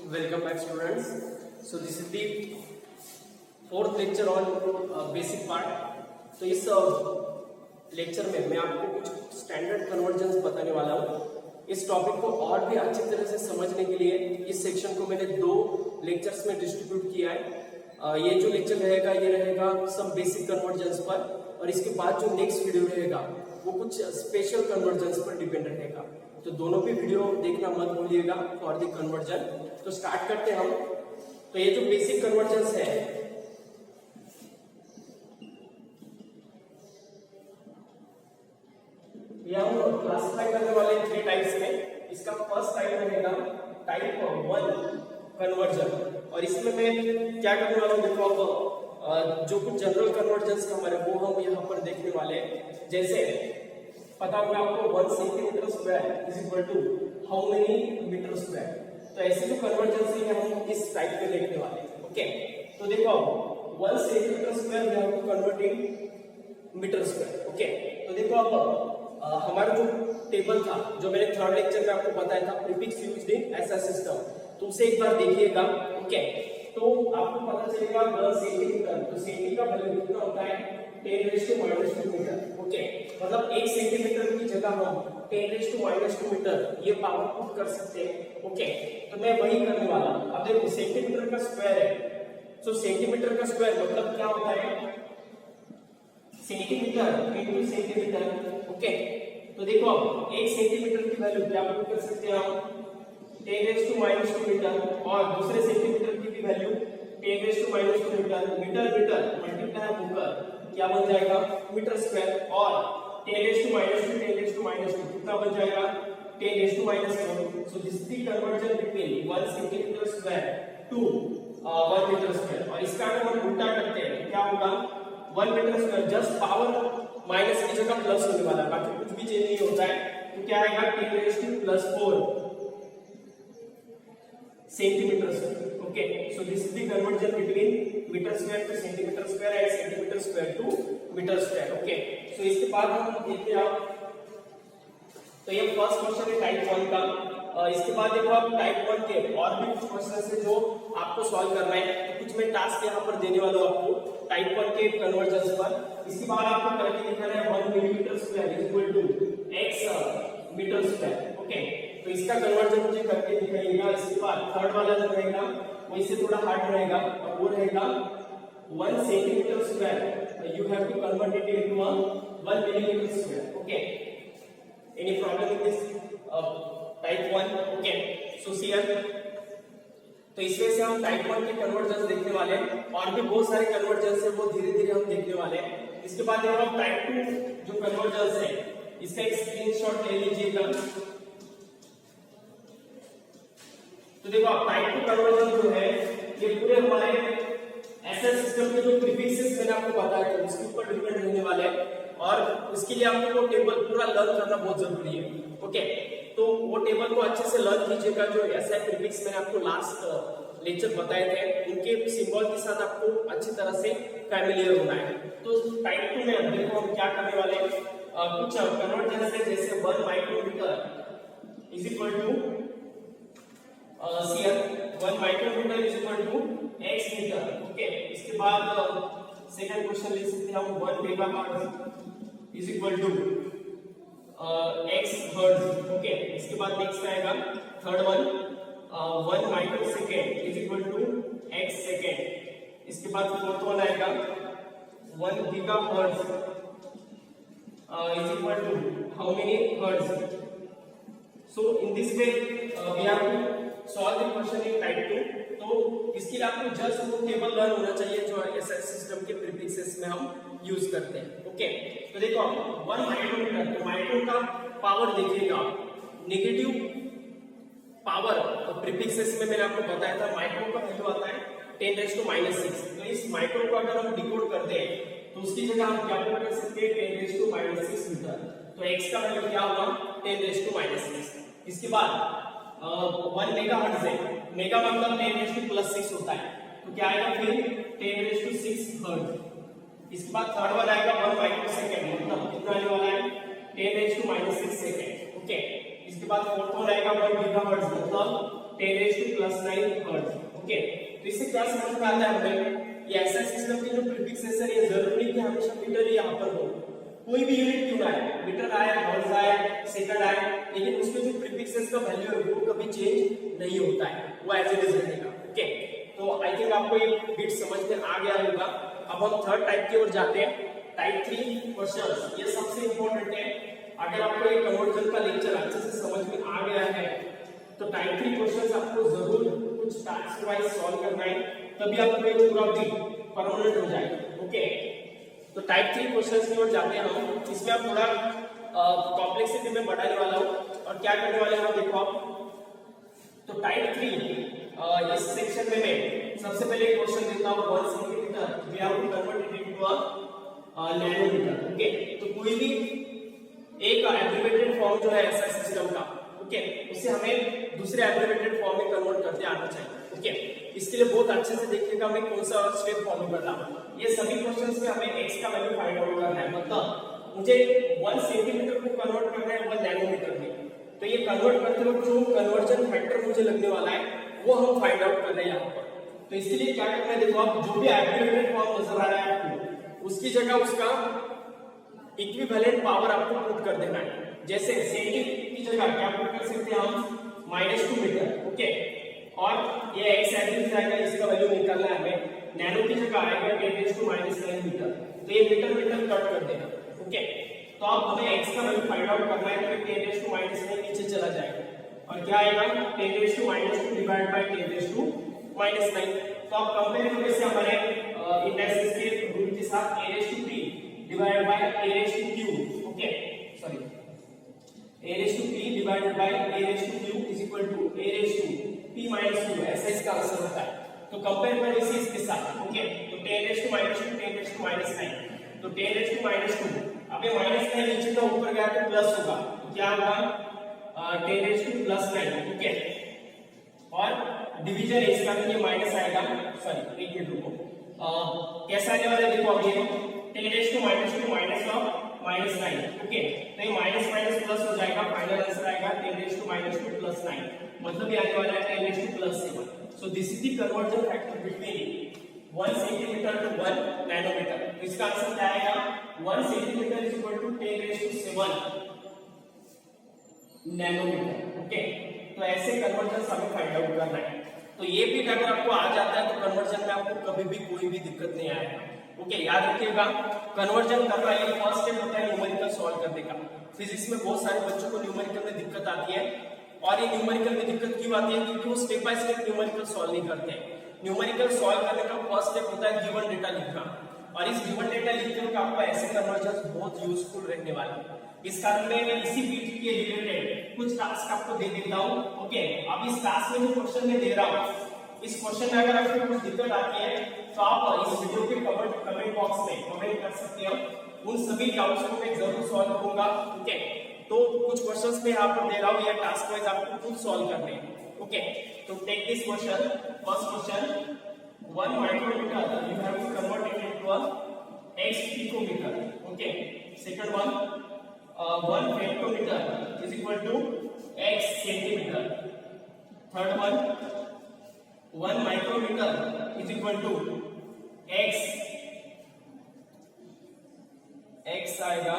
Welcome back, students. So this is the fourth lecture on basic part. तो इस lecture में मैं आपको कुछ स्टैंडर्ड कन्वर्जन्स बताने वाला हूँ। इस टॉपिक को और भी अच्छी तरह से समझने के लिए इस सेक्शन को मैंने दो लेक्चर्स में डिस्ट्रीब्यूट किया है। ये जो लेक्चर रहेगा ये रहेगा सम बेसिक कन्वर्जन्स पर, और इसके बाद जो नेक्स्ट वीडियो रहेगा वो कुछ स्पेशल कन्वर्जन्स पर डिपेंड रहेगा। तो दोनों भी वीडियो देखना मत भूलिएगा फॉर द कन्वर्जन। तो स्टार्ट करते हैं हम। तो ये जो बेसिक कन्वर्जन्स है, ये हम क्लासिफाई करने वाले थ्री टाइप्स में। इसका फर्स्ट टाइप रहेगा टाइप 1 कन्वर्जन, और इसमें मैं क्या करने वाला हूँ देखो, अब जो कुछ जनरल कन्वर्जन्स हमारे वो हम यहाँ पर देखने वाले हैं। जैसे पता होगा आपको 1 centimetre square is equal to how many metre square. तो ऐसे जो कन्वर्जन्स है हम इस टाइप पे देखने वाले हैं। ओके, तो देखो 1 centimetre square we have to convert in metre square. Okay, तो देखो अब हमारा जो टेबल था जो मैंने थर्ड लेक्चर में आपको बताया था, prefix used in SI system, तो उसे एक बार देखिएगा। ओके, तो आपको पता चलेगा 1 सेंटीमीटर, तो सेंटी का वैल्यू कितना होता है 10⁻² मीटर। ओके, मतलब 1 सेंटीमीटर की जगह हम 10⁻² मीटर ये पावर पुट कर सकते हैं। ओके, तो मैं वही करने वाला। अब देखो सेंटीमीटर का स्क्वायर है, तो सेंटीमीटर का स्क्वायर मतलब क्या होता है सेंटीमीटर इनटू सेंटीमीटर। ओके, तो देखो अब 1 सेंटीमीटर की वैल्यू क्या पुट कर सकते हैं हम 10⁻² मीटर, और दूसरे सेंटीमीटर की भी value 10⁻² metre. Metre metre multiply होकर क्या बन जाएगा मीटर स्क्वायर, और 10⁻²10⁻² कितना बन जाएगा 10⁻²। So this is the conversion between 1 centimetre square to 1 metre square. और इसका अगर हम उल्टा करते हैं तो क्या होगा 1 metre square just power minus की जगह प्लस होने वाला है, बाकी कुछ भी चेंज नहीं होता है। तो क्या आएगा 10⁻4 centimetre square. Okay, so this is the conversion between metre square to centimetre square and centimetre square to metre square. Okay, so इसके बाद हम देखते हैं आप, तो ये फर्स्ट क्वेश्चन है टाइप 1 का। इसके बाद देखो आप टाइप 1 के और भी कुछ क्वेश्चन है जो आपको सॉल्व करना है। तो कुछ मैं टास्क यहाँ पर देने वाला हूँ आपको टाइप 1 के कन्वर्जन्स पर। इसके बाद आपको करके दिखाना है 1 millimetre square is equal to x metre square. Okay, तो इसका कन्वर्जन मुझे करके दिखाइएगा। इसके बाद थर्ड वाला जो रहेगा वो इससे थोड़ा हार्ड रहेगा, और वो रहेगा 1 centimetre square you have to convert it into 1 millimetre square. Okay, any problem in this type 1? Okay, so see here, तो इसमें से हम टाइप 1 के कन्वर्जन्स देखने वाले हैं, और भी बहुत सारे कन्वर्जन्स है वो धीरे धीरे हम देखने वाले हैं। इसके बाद देखो हम टाइप 2 जो कन्वर्जन्स है इसका एक स्क्रीनशॉट ले लीजिएगा। तो देखो आप टाइप 2 कन्वर्जन जो है ये पूरे हमारे एसआई सिस्टम के जो प्रीफिक्सेस मैंने आपको बताया था उसके ऊपर डिपेंड रहने वाले हैं, और उसके लिए आपको वो टेबल पूरा लर्न करना बहुत जरूरी है। ओके, तो वो टेबल को अच्छे से लर्न कीजिएगा। जो एसआई प्रीफिक्स मैंने आपको लास्ट लेक्चर बताए थे उनके सिंबल के साथ आपको अच्छी तरह से फैमिलियर होना है। तो टाइप 2 में देखो हम क्या करने वाले हैं, कुछ कन्वर्जन्स है जैसे 1 micrometre is equal to 1 micrometre is equal to x metre. Okay, इसके बाद सेकंड क्वेश्चन ले सकते हैं हम 1 megahertz is equal to x hertz. Okay, इसके बाद नेक्स्ट आएगा third one 1 microsecond is equal to x second. इसके बाद फोर्थ वन आएगा 1 gigahertz is equal to how many hertz. So in this way we have to solve the question in type 2. तो इसके लिए आपको जस्ट वो table learn होना चाहिए जो एसआई सिस्टम के प्रीफिक्सेस में हम यूज करते हैं। ओके, तो देखो आप 1 माइक्रोमीटर, तो माइक्रो का पावर देखिएगा, नेगेटिव पावर तो प्रीफिक्सेस में मैंने आपको बताया था माइक्रो का वैल्यू आता है 10⁻⁶। तो इस माइक्रो को अगर हम डिकोड करते हैं तो उसकी जगह हम क्या कर सकते हैं 10⁻⁶ मीटर। तो x का वैल्यू क्या होगा 10⁻⁶। इसके बाद 1 मेगाहर्ट्ज है, मेगा मतलब 10⁻+6 होता है, तो क्या आएगा फिर 10⁻6 हर्ट्ज। इसके बाद थर्ड वाला आएगा 1 माइक्रोसेकंड, मतलब कितना आने वाला है 10⁻⁶ सेकंड। ओके, इसके इसके बाद फोर्थ वन आएगा 1 गीगाहर्ट्ज मतलब 10⁻⁹ हर्ट्ज। ओके, तो इससे क्या समझ में आता है हमें, ये ऐसा सिस्टम के जो प्रीफिक्सेस है ये जरूरी नहीं कि हमेशा मीटर ही यहाँ पर हो, कोई भी यूनिट क्यों ना आए, मीटर आए, हर्ट्ज आए, सेकंड आए, लेकिन उसमें जो प्रीफिक्सेस का वैल्यू है वो कभी चेंज नहीं होता है, वो एज इट इज रहेगा। ओके, तो आई थिंक आपको ये बिट समझ में आ गया होगा। अब हम थर्ड टाइप की ओर जाते हैं, टाइप 3 क्वेश्चंस। ये सबसे इंपॉर्टेंट है। अगर आपको ये कन्वर्जन का लेक्चर अच्छे से समझ में आ गया है तो टाइप 3 क्वेश्चंस आपको जरूर कुछ टास्क वाइज सॉल्व करना है, तभी आपको ये पूरा भी परमानेंट हो जाएगा। ओके, तो टाइप 3 क्वेश्चंस की ओर जाते हैं हम। इसमें आप थोड़ा कॉम्प्लेक्सिटी में बढ़ाने वाला हूं और क्या करने वाले हैं देखो आप। तो टाइप 3 इस सेक्शन में मैं सबसे पहले एक क्वेश्चन देता हूं 1 centimetre we have to convert it into a nanometre. Okay, तो कोई भी एक एब्रिविएटेड फॉर्म जो है ऐसा सिस्टम का, ओके, उसे हमें दूसरे एब्रिविएटेड फॉर्म में कन्वर्ट करते आना चाहिए। ओके, इसके लिए बहुत अच्छे से देखिएगा मैं कौन सा स्टेप फॉलो कर रहा हूं। ये सभी क्वेश्चंस में हमें x का वैल्यू फाइंड आउट करना है, मतलब मुझे 1 सेंटीमीटर को कन्वर्ट करना है 1 नैनोमीटर में, तो ये कन्वर्ट करते वक्त जो कन्वर्जन फैक्टर मुझे लगने वाला है वो हम फाइंड आउट कर रहे हैं यहाँ पर। तो इसके लिए क्या करना है देखो आप, जो भी एब्रिविएटेड फॉर्म नजर आ रहा है आपको उसकी जगह उसका इक्विवेलेंट पावर आपको पुट कर देना है। जैसे सेंटीमीटर की जगह क्या पुट कर सकते हैं हम, -2 मीटर। ओके, और ये x एड्रेस आएगा, इसका वैल्यू निकालना है हमें। नैनो की जगह आएगा 10⁻⁹ मीटर, तो ये मीटर मीटर कट कर देना। ओके, तो अब हमें x का वैल्यू फाइंड आउट करना है, तो 10⁻⁹ नीचे चला जाएगा और क्या आएगा 10⁻⁻² डिवाइड बाय 10⁻⁹। तो अब कंपेयर करने से हमारे इंडेक्सेस के रूट के साथ a⁻p divided by a⁻q। Okay, sorry, a⁻p divided by a⁻q is equal to a⁻p minus q, ऐसा इसका आंसर होता है। तो कंपेयर करें इसे इसके साथ। ओके, तो 10⁻⁻², 10⁻⁻⁹, तो 10⁻², अब ये -9 नीचे का ऊपर गया तो प्लस होगा, तो क्या होगा 10⁻+9। ओके, और डिवीजन है इसका, तो ये माइनस आएगा, सॉरी एक मिनट रुको, कैसा आने वाला है देखो, अब ये 10⁻² -9। ओके, तो ये माइनस माइनस प्लस हो जाएगा, फाइनल आंसर आएगा 10⁻² + 9, मतलब ये आने वाला है 10⁻+7। So this is the conversion factor between 1 centimetre to 1 nanometre. तो इसका आंसर क्या आएगा, 1 centimetre is equal to 10⁻7 nanometre. Okay, तो ऐसे कन्वर्जन हमें फाइंड आउट करना है। तो ये भी अगर आपको आ जाता है तो कन्वर्जन में आपको कभी भी कोई भी दिक्कत नहीं आएगा। ओके, याद रखिएगा, कन्वर्जन करना ये फर्स्ट स्टेप होता है न्यूमेरिकल सॉल्व करने का। फिजिक्स में बहुत सारे बच्चों को न्यूमेरिकल में दिक्कत आती है, और ये न्यूमेरिकल में दिक्कत क्यों आती है, क्योंकि वो step by step numerical solve नहीं करते हैं। न्यूमेरिकल सॉल्व करने का फर्स्ट स्टेप होता है गिवन डेटा लिखना, और इस गिवन डेटा लिखते वक्त आपको ऐसे कन्वर्जन बहुत यूजफुल रहने वाले हैं। इस कारण मैं इसी बीट के रिलेटेड कुछ टास्क आपको दे देता हूं। ओके, अब इस टास्क में जो क्वेश्चन मैं दे रहा हूं, इस क्वेश्चन में अगर आपको कुछ दिक्कत आती है तो आप इस वीडियो के कमेंट बॉक्स में कमेंट कर सकते हैं, उन सभी डाउट्स को मैं जरूर सॉल्व करूंगा। ओके, तो कुछ क्वेश्चंस मैं यहाँ पर दे रहा हूँ, ये टास्क वाइज आपको खुद सॉल्व करने हैं। ओके, तो take this question, first question, 1 micrometre you have to convert it into a x picometre. Okay, second one 1 femtometre is equal to x centimetre. Third one 1 micrometre is equal to x आएगा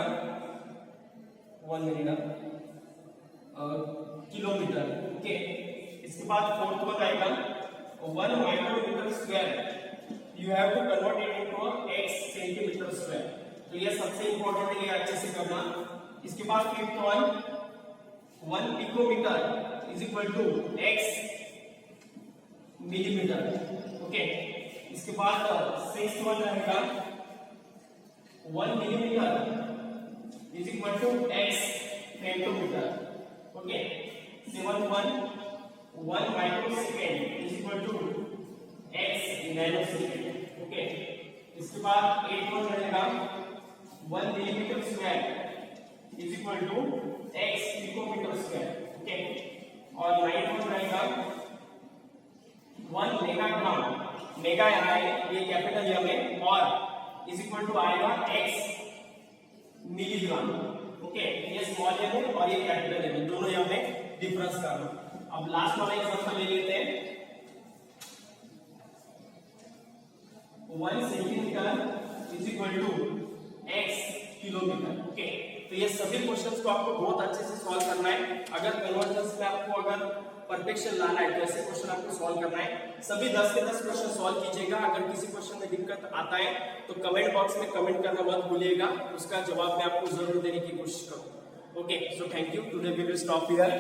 1 minute kilometre. Okay, इसके बाद fourth one आएगा 1 micrometre square you have to convert it into x centimetre square. तो ये सबसे important है, ये अच्छे से करना। इसके बाद fifth one 1 picometre is equal to x millimetre. Okay, इसके बाद सिक्स्थ वन रहेगा 1 millimetre is equal to x femtometre. Okay, seventh one 1 microsecond is equal to x nanosecond. Okay, इसके बाद एट वन रहेगा 1 millimetre square is equal to x picometre square. Okay, और ninth one रहेगा 1 megagram, mega यहाँ है ये capital M है, और इज इक्वल टू आएगा x मिलीग्राम। ओके, ये स्मॉल एम है और ये कैपिटल एम है, दोनों यहाँ पे डिफरेंस करना। अब लास्ट वाला एग्जांपल ले लेते हैं। 1 centimetre is equal to x kilometre. Okay, तो ये सभी क्वेश्चंस को आपको बहुत अच्छे से सॉल्व करना है। अगर कन्वर्जेंस में आपको अगर परफेक्शन लाना है तो ऐसे क्वेश्चन आपको सॉल्व करना है। सभी 10 के 10 क्वेश्चन सॉल्व कीजिएगा। अगर किसी क्वेश्चन में दिक्कत आता है तो कमेंट बॉक्स में कमेंट करना मत भूलिएगा, उसका जवाब मैं आपको जरूर देने की कोशिश करूंगा। Okay, so thank you. Today we will stop here.